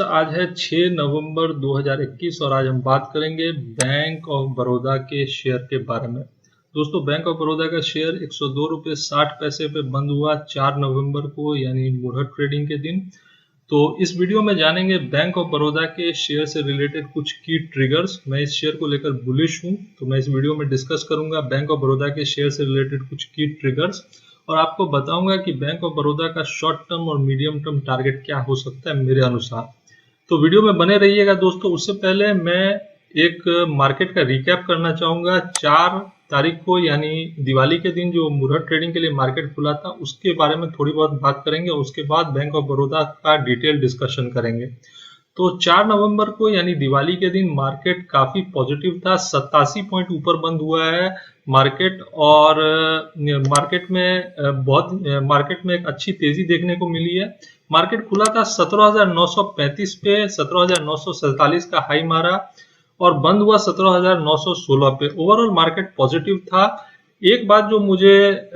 आज है 6 नवंबर 2021 और आज हम बात करेंगे बैंक ऑफ बड़ौदा के शेयर के बारे में। दोस्तों, बैंक ऑफ बड़ौदा का शेयर 102 रुपये 60 पैसे पे बंद हुआ 4 नवंबर को, यानी मुहूर्त ट्रेडिंग के दिन। तो इस वीडियो में जानेंगे बैंक ऑफ बड़ौदा के शेयर से रिलेटेड कुछ की ट्रिगर्स। मैं इस शेयर को लेकर बुलिश हूं, तो मैं इस वीडियो में डिस्कस करूंगा बैंक ऑफ बड़ौदा के शेयर से रिलेटेड कुछ की ट्रिगर्स और आपको बताऊंगा कि बैंक ऑफ बड़ौदा का शॉर्ट टर्म और मीडियम टर्म टारगेट क्या हो सकता है मेरे अनुसार। तो वीडियो में बने रहिएगा दोस्तों। उससे पहले मैं एक मार्केट का रिकैप करना चाहूंगा। 4 तारीख को यानी दिवाली के दिन जो मुहूर्त ट्रेडिंग के लिए मार्केट खुला था उसके बारे में थोड़ी बहुत बात करेंगे। उसके बाद बैंक ऑफ बड़ौदा का डिटेल डिस्कशन करेंगे। तो 4 नवंबर को यानी दिवाली के दिन मार्केट काफी पॉजिटिव था। 87 पॉइंट ऊपर बंद हुआ है मार्केट और मार्केट में एक अच्छी तेजी देखने को मिली है। मार्केट खुला था 17,935 पे, 17,947 का हाई मारा और बंद हुआ 17,916 पे। ओवरऑल मार्केट पॉजिटिव था। एक बात जो मुझे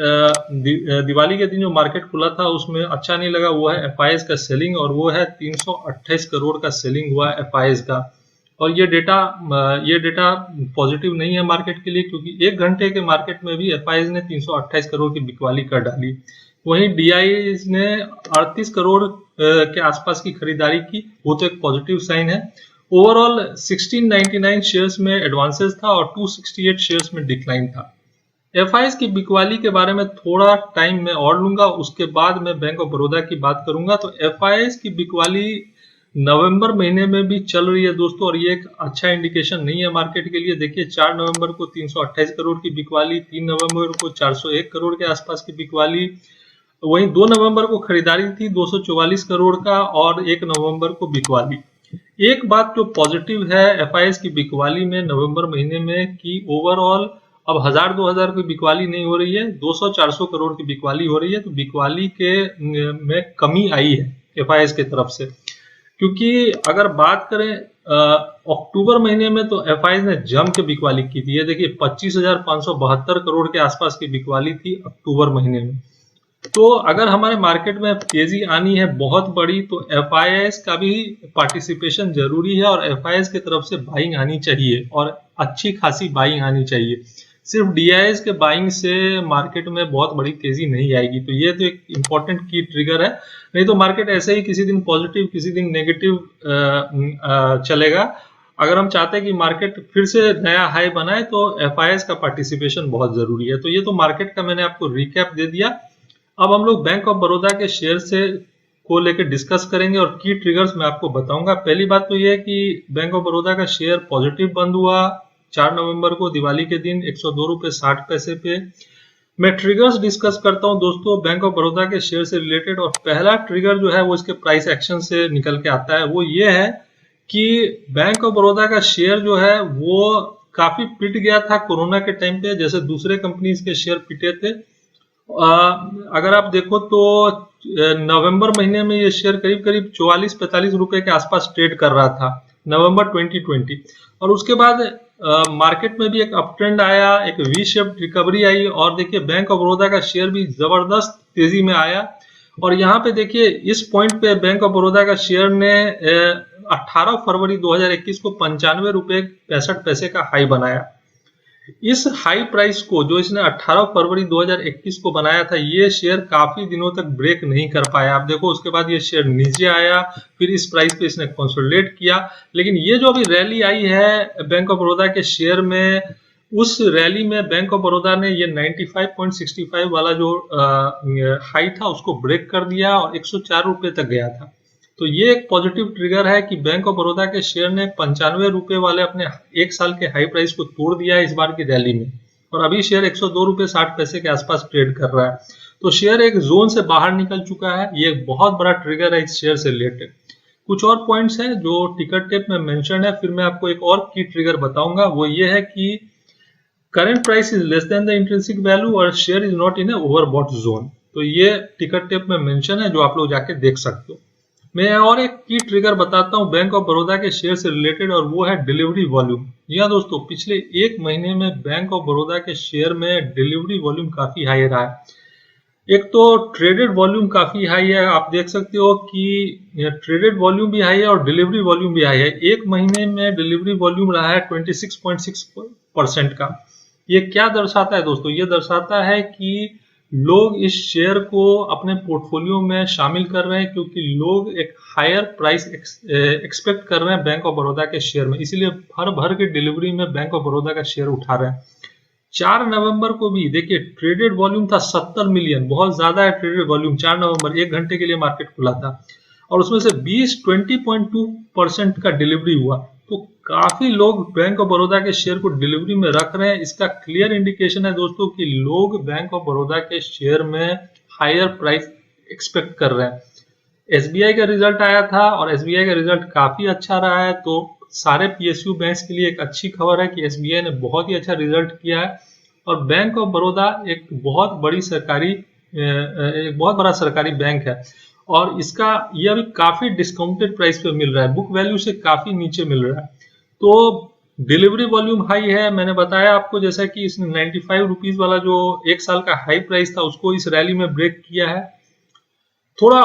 दिवाली के दिन जो मार्केट खुला था उसमें अच्छा नहीं लगा वो है एफआईएस का सेलिंग, और वो है 328 करोड़ का सेलिंग हुआ एफआईएस का। और ये डेटा पॉजिटिव नहीं है मार्केट के लिए, क्योंकि 1 घंटे के मार्केट में भी एफआईएस ने 328 करोड़ की बिकवाली कर डाली। वहीं डीआईएस ने 38 करोड़ के आसपास की खरीदारी की, वो तो एक पॉजिटिव साइन है। ओवरऑल 1699 शेयर्स में एडवांसेस था और 268 शेयर्स में डिक्लाइन था। एफआईएस की बिकवाली के बारे में थोड़ा टाइम मैं और लूंगा, उसके बाद मैं बैंक ऑफ बड़ौदा की बात करूंगा। तो एफआईएस की बिकवाली नवंबर महीने में भी चल रही है दोस्तों, और ये एक अच्छा इंडिकेशन नहीं है मार्केट के लिए। देखिए 4 नवंबर को 328 करोड़ की बिकवाली, 3 नवंबर को 401 करोड़ के आसपास की बिकवाली, वहीं 2 नवंबर को खरीदारी थी 244 करोड़ का और 1 नवंबर को बिकवाली। एक बात जो पॉजिटिव है एफआईएस की बिकवाली में नवंबर महीने में कि ओवरऑल अब 1000-2000 की बिकवाली नहीं हो रही है, 200-400 करोड़ की बिकवाली हो रही है। तो बिकवाली के में कमी आई है एफआईएस की तरफ से, क्योंकि अगर बात करें अक्टूबर महीने में तो एफआईएस ने जम के बिकवाली की थी। ये देखिए 25,572 करोड़ के आसपास की बिकवाली थी अक्टूबर महीने में। तो अगर हमारे मार्केट में तेजी आनी है बहुत बड़ी, तो एफआईएस का भी पार्टिसिपेशन जरूरी है और एफआईएस की तरफ से बाइंग आनी चाहिए और अच्छी खासी बाइंग आनी चाहिए। सिर्फ डीआईएस के बाइंग से मार्केट में बहुत बड़ी तेजी नहीं आएगी। तो ये तो एक इम्पोर्टेंट की ट्रिगर है, नहीं तो मार्केट ऐसे ही किसी दिन पॉजिटिव किसी दिन नेगेटिव चलेगा। अगर हम चाहते हैं कि मार्केट फिर से नया हाई बनाए तो एफआईएस का पार्टिसिपेशन बहुत जरूरी है। तो ये तो मार्केट का मैंने आपको रिकैप दे दिया। अब हम लोग बैंक ऑफ बड़ौदा के शेयर से को लेकर डिस्कस करेंगे और की ट्रिगर्स मैं आपको बताऊंगा। पहली बात तो ये है कि बैंक ऑफ बड़ौदा का शेयर पॉजिटिव बंद हुआ 4 नवंबर को दिवाली के दिन 102 रुपये 60 पैसे पे। मैं ट्रिगर्स डिस्कस करता हूं दोस्तों बैंक ऑफ बड़ौदा के शेयर से रिलेटेड, और पहला ट्रिगर जो है वो इसके प्राइस एक्शन से निकल के आता है। वो ये है कि बैंक ऑफ बड़ौदा का शेयर जो है वो काफी पिट गया था कोरोना के टाइम पे, जैसे दूसरे कंपनीज के शेयर पिटे थे। अगर आप देखो तो नवंबर महीने में ये शेयर करीब करीब 44-45 रुपए के आसपास ट्रेड कर रहा था नवंबर 2020, और उसके बाद मार्केट में भी एक अप ट्रेंड आया, एक वी शेप रिकवरी आई, और देखिए बैंक ऑफ बड़ौदा का शेयर भी जबरदस्त तेजी में आया। और यहाँ पे देखिए इस पॉइंट पे बैंक ऑफ बड़ौदा का शेयर ने 18 फरवरी 2021 को 95 रुपये 65 पैसे का हाई बनाया। इस हाई प्राइस को जो इसने 18 फरवरी 2021 को बनाया था, ये शेयर काफी दिनों तक ब्रेक नहीं कर पाया। आप देखो उसके बाद ये शेयर नीचे आया, फिर इस प्राइस पे इसने कंसोलिडेट किया। लेकिन ये जो अभी रैली आई है बैंक ऑफ बड़ौदा के शेयर में, उस रैली में बैंक ऑफ बड़ौदा ने ये 95.65 वाला जो हाई था उसको ब्रेक कर दिया और 104 रुपये तक गया था। तो ये एक पॉजिटिव ट्रिगर है कि बैंक ऑफ बड़ौदा के शेयर ने 95 रुपये वाले अपने 1 साल के हाई प्राइस को तोड़ दिया है इस बार की रैली में, और अभी शेयर 102 रुपये 60 पैसे के आसपास ट्रेड कर रहा है। तो शेयर एक जोन से बाहर निकल चुका है। ये एक बहुत बड़ा ट्रिगर है इस शेयर से रिलेटेड। कुछ और पॉइंट्स हैं जो टिकट टेप में मेंशन है, फिर मैं आपको एक और की ट्रिगर बताऊंगा। वो ये है कि current price is less than the intrinsic value और share is not in a overbought zone. तो ये टिकट टेप में मेंशन है जो आप लोग जाके देख सकते हो। मैं और एक की ट्रिगर बताता हूं बैंक ऑफ बड़ौदा के शेयर से रिलेटेड, और वो है डिलीवरी वॉल्यूम। जी हाँ दोस्तों, पिछले 1 महीने में बैंक ऑफ बड़ौदा के शेयर में डिलीवरी वॉल्यूम काफी हाई रहा है। एक तो ट्रेडेड वॉल्यूम काफी हाई है, आप देख सकते हो कि ट्रेडेड वॉल्यूम भी हाई है और डिलीवरी वॉल्यूम भी हाई है। एक महीने में डिलीवरी वॉल्यूम रहा है 26.6% का। ये क्या दर्शाता है दोस्तों? ये दर्शाता है कि लोग इस शेयर को अपने पोर्टफोलियो में शामिल कर रहे हैं, क्योंकि लोग एक हायर प्राइस एक्सपेक्ट कर रहे हैं बैंक ऑफ बड़ौदा के शेयर में, इसीलिए भर भर के डिलीवरी में बैंक ऑफ बड़ौदा का शेयर उठा रहे हैं। 4 नवंबर को भी देखिए ट्रेडेड वॉल्यूम था 70 मिलियन, बहुत ज्यादा है ट्रेडेड वॉल्यूम। 4 नवंबर 1 घंटे के लिए मार्केट खुला था और उसमें से 20.2% का डिलीवरी हुआ। तो काफी लोग बैंक ऑफ बड़ौदा के शेयर को डिलीवरी में रख रहे हैं। इसका क्लियर इंडिकेशन है दोस्तों कि लोग बैंक ऑफ बड़ौदा के शेयर में हायर प्राइस एक्सपेक्ट कर रहे हैं। एसबीआई का रिजल्ट आया था और एसबीआई का रिजल्ट काफी अच्छा रहा है, तो सारे पीएसयू बैंक्स के लिए एक अच्छी खबर है कि एसबीआई ने बहुत ही अच्छा रिजल्ट किया है और बैंक ऑफ बड़ौदा एक बहुत बड़ा सरकारी बैंक है और इसका यह भी काफी डिस्काउंटेड प्राइस पे मिल रहा है, बुक वैल्यू से काफी नीचे मिल रहा है। तो डिलीवरी वॉल्यूम हाई है, मैंने बताया आपको जैसा कि इसने 95 रुपीज वाला जो एक साल का हाई प्राइस था उसको इस रैली में ब्रेक किया है। थोड़ा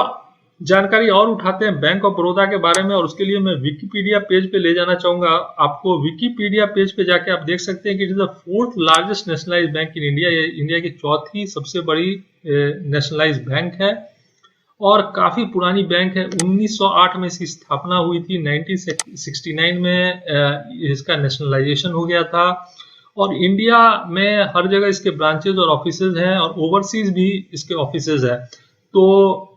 जानकारी और उठाते हैं बैंक ऑफ बड़ौदा के बारे में और उसके लिए मैं विकिपीडिया पेज पे ले जाना चाहूंगा आपको। विकिपीडिया पेज पे जाके आप देख सकते हैं कि it is the 4th largest nationalised bank in India. ये इंडिया की चौथी सबसे बड़ी नेशनलाइज्ड बैंक है और काफी पुरानी बैंक है। 1908 में इसकी स्थापना हुई थी, 1969 में इसका नेशनलाइजेशन हो गया था और इंडिया में हर जगह इसके ब्रांचेज और ऑफिसेज हैं और ओवरसीज भी इसके ऑफिसेज है। तो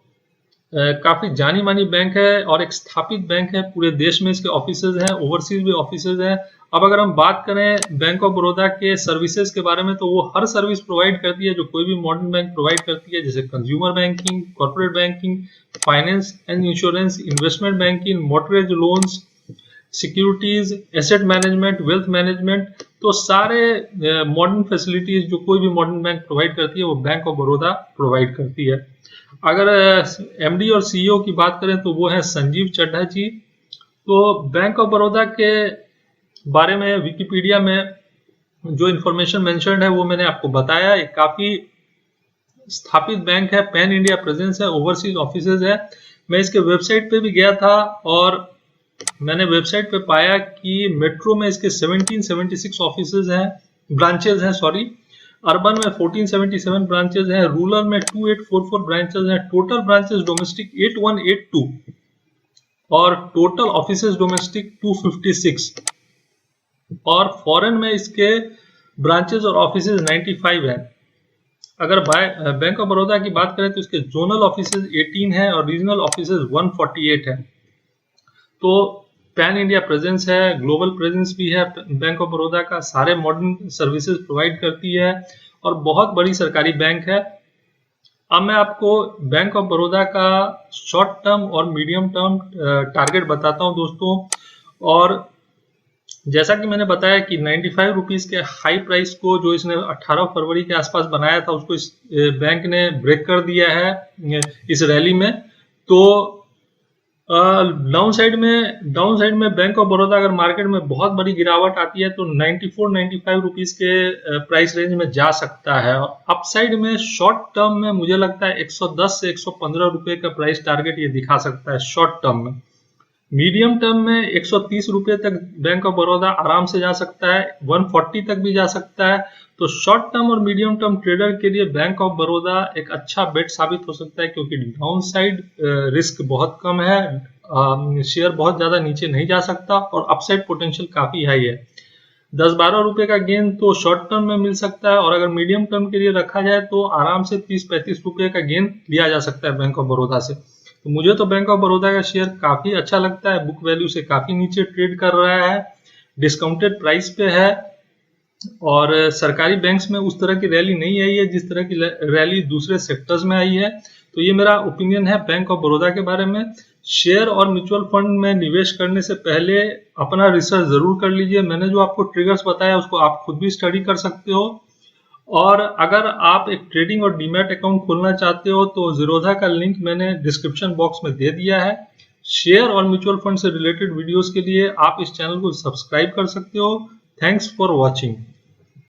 काफी जानी मानी बैंक है और एक स्थापित बैंक है, पूरे देश में इसके ऑफिसेज हैं, ओवरसीज भी ऑफिसेज हैं। अब अगर हम बात करें बैंक ऑफ बड़ौदा के सर्विसेज के बारे में, तो वो हर सर्विस प्रोवाइड करती है जो कोई भी मॉडर्न बैंक प्रोवाइड करती है, जैसे consumer banking, corporate banking, finance and insurance, investment banking, mortgage loans, securities, asset management, wealth management. तो सारे मॉडर्न फैसिलिटीज जो कोई भी मॉडर्न बैंक प्रोवाइड करती है वो बैंक ऑफ बड़ौदा प्रोवाइड करती है। अगर एमडी और सीईओ की बात करें तो वो है संजीव चड्ढा जी। तो बैंक ऑफ बड़ौदा के बारे में विकिपीडिया में जो इन्फॉर्मेशन मेंशन्ड है वो मैंने आपको बताया। एक काफी स्थापित बैंक है, पैन इंडिया प्रेजेंस है, ओवरसीज ऑफिसेज है। मैं इसके वेबसाइट पे भी गया था और मैंने वेबसाइट पे पाया कि मेट्रो में इसके 1776 ऑफिसेज हैं, ब्रांचेज हैं सॉरी, अर्बन में 1477 ब्रांचेज हैं, रूरल में 2844 ब्रांचेज हैं, टोटल ब्रांचेज डोमेस्टिक 8182 और टोटल ऑफिसेज डोमेस्टिक 256 और फॉरेन में इसके ब्रांचेज और ऑफिसेज 95 हैं। अगर बैंक ऑफ बड़ौदा की बात करें तो इसके जोनल ऑफिसेज 18 हैं और रीजनल ऑफिसेज 148 हैं। तो पैन इंडिया प्रेजेंस है, ग्लोबल प्रेजेंस भी है बैंक ऑफ बड़ौदा का, सारे मॉडर्न सर्विसेज प्रोवाइड करती है और बहुत बड़ी सरकारी बैंक है। अब मैं आपको बैंक ऑफ बड़ौदा का शॉर्ट टर्म और मीडियम टर्म टारगेट बताता हूं दोस्तों। और जैसा कि मैंने बताया कि 95 रुपीज के हाई प्राइस को जो इसने 18 फरवरी के आसपास बनाया था उसको इस बैंक ने ब्रेक कर दिया है इस रैली में। तो डाउन साइड में बैंक ऑफ बड़ौदा अगर मार्केट में बहुत बड़ी गिरावट आती है तो 94-95 रुपीज के प्राइस रेंज में जा सकता है। अप साइड में शॉर्ट टर्म में मुझे लगता है 110 से 115 रुपए का प्राइस टारगेट ये दिखा सकता है शॉर्ट टर्म में। मीडियम टर्म में 130 रुपए तक बैंक ऑफ बड़ौदा आराम से जा सकता है, 140 तक भी जा सकता है। तो शॉर्ट टर्म और मीडियम टर्म ट्रेडर के लिए बैंक ऑफ बड़ौदा एक अच्छा बेट साबित हो सकता है, क्योंकि डाउन साइड रिस्क बहुत कम है, शेयर बहुत ज्यादा नीचे नहीं जा सकता और अपसाइड पोटेंशियल काफी हाई है। 10-12 रुपए का गेन तो शॉर्ट टर्म में मिल सकता है और अगर मीडियम टर्म के लिए रखा जाए तो आराम से 30-35 रुपए का गेन लिया जा सकता है बैंक ऑफ बड़ौदा से। तो मुझे तो बैंक ऑफ बड़ौदा का शेयर काफी अच्छा लगता है, बुक वैल्यू से काफी नीचे ट्रेड कर रहा है, डिस्काउंटेड प्राइस पे है और सरकारी बैंक्स में उस तरह की रैली नहीं आई है जिस तरह की रैली दूसरे सेक्टर्स में आई है। तो ये मेरा ओपिनियन है बैंक ऑफ बड़ौदा के बारे में। शेयर और म्यूचुअल फंड में निवेश करने से पहले अपना रिसर्च जरूर कर लीजिए। मैंने जो आपको ट्रिगर्स बताया उसको आप खुद भी स्टडी कर सकते हो। और अगर आप एक ट्रेडिंग और डीमैट अकाउंट खोलना चाहते हो तो ज़ीरोधा का लिंक मैंने डिस्क्रिप्शन बॉक्स में दे दिया है। शेयर और म्यूचुअल फंड से रिलेटेड वीडियोस के लिए आप इस चैनल को सब्सक्राइब कर सकते हो। Thanks for watching.